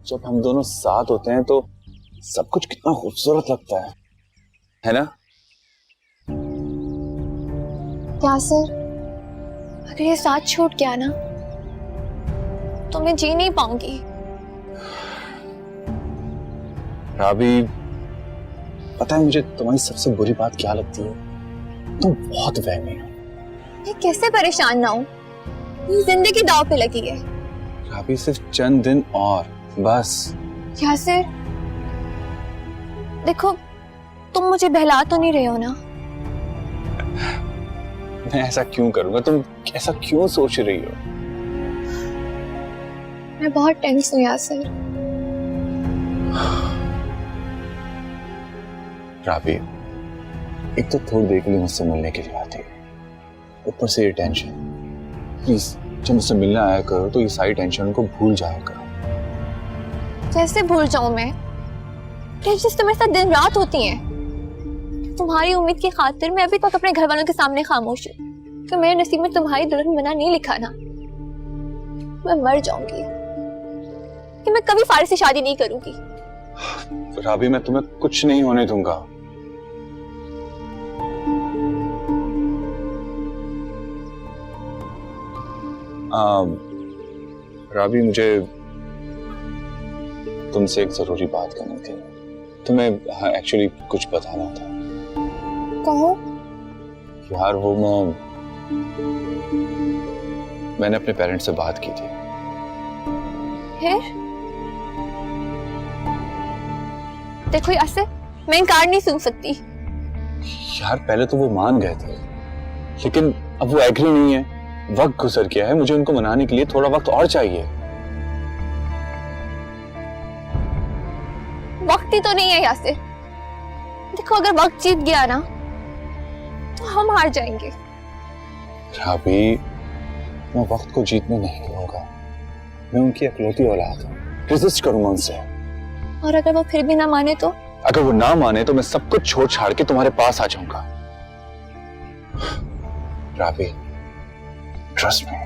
जब हम दोनों साथ होते हैं तो सब कुछ कितना खूबसूरत लगता है ना? क्या सर, अगर ये साथ छूट गया ना तो मैं जी नहीं पाऊंगी। राबी, पता है मुझे तुम्हारी सबसे बुरी बात क्या लगती है? तुम बहुत वहमी हो। मैं कैसे परेशान ना हूं? ये जिंदगी दांव पे लगी है। राबी, सिर्फ चंद दिन और बस। क्या सर? देखो, तुम मुझे बहला तो नहीं रहे हो ना? मैं ऐसा क्यों करूंगा? तुम ऐसा क्यों सोच रही हो? मैं बहुत टेंस हूं यासर। राबी, एक तो थोड़ी देर के लिए मुझसे मिलने के लिए आती है, ऊपर से ये टेंशन। प्लीज जब मुझसे मिलने आया करो तो ये सारी टेंशन को भूल जाया करो। कैसे भूल जाऊं मैं? टेंशन तो मेरे साथ दिन रात होती हैं। तुम्हारी उम्मीद की खातिर मैं अभी तक अपने घर वालों के सामने खामोश हूँ कि मेरे नसीब में तुम्हारी दुल्हन बना नहीं लिखा ना। मैं मर जाऊंगी कि मैं कभी फारिस से शादी नहीं करूंगी। राबी, मैं तुम्हें कुछ नहीं होने दूंगा। राबी, मुझे तुमसे एक जरूरी बात करनी थी। तुम्हें एक्चुअली कुछ बताना था। कहो। यार, वो मैंने अपने पेरेंट्स से बात की थी। फिर? देखो यासर, मैं इनकार नहीं सुन सकती। यार, पहले तो वो मान गए थे, लेकिन अब वो एग्री नहीं है। वक्त गुजर गया है, मुझे उनको मनाने के लिए थोड़ा वक्त और चाहिए। वक्त ही तो नहीं है यासर। देखो, अगर वक्त जीत गया ना तो हम हार जाएंगे। राबी, मैं वक्त को जीतने नहीं दूंगा। मैं उनकी इकलौती औलाद हूं, रेजिस्ट करूंगा उनसे। और अगर वो फिर भी ना माने तो? अगर वो ना माने तो मैं सब कुछ छोड़ छाड़ के तुम्हारे पास आ जाऊंगा। राबी, ट्रस्ट मी।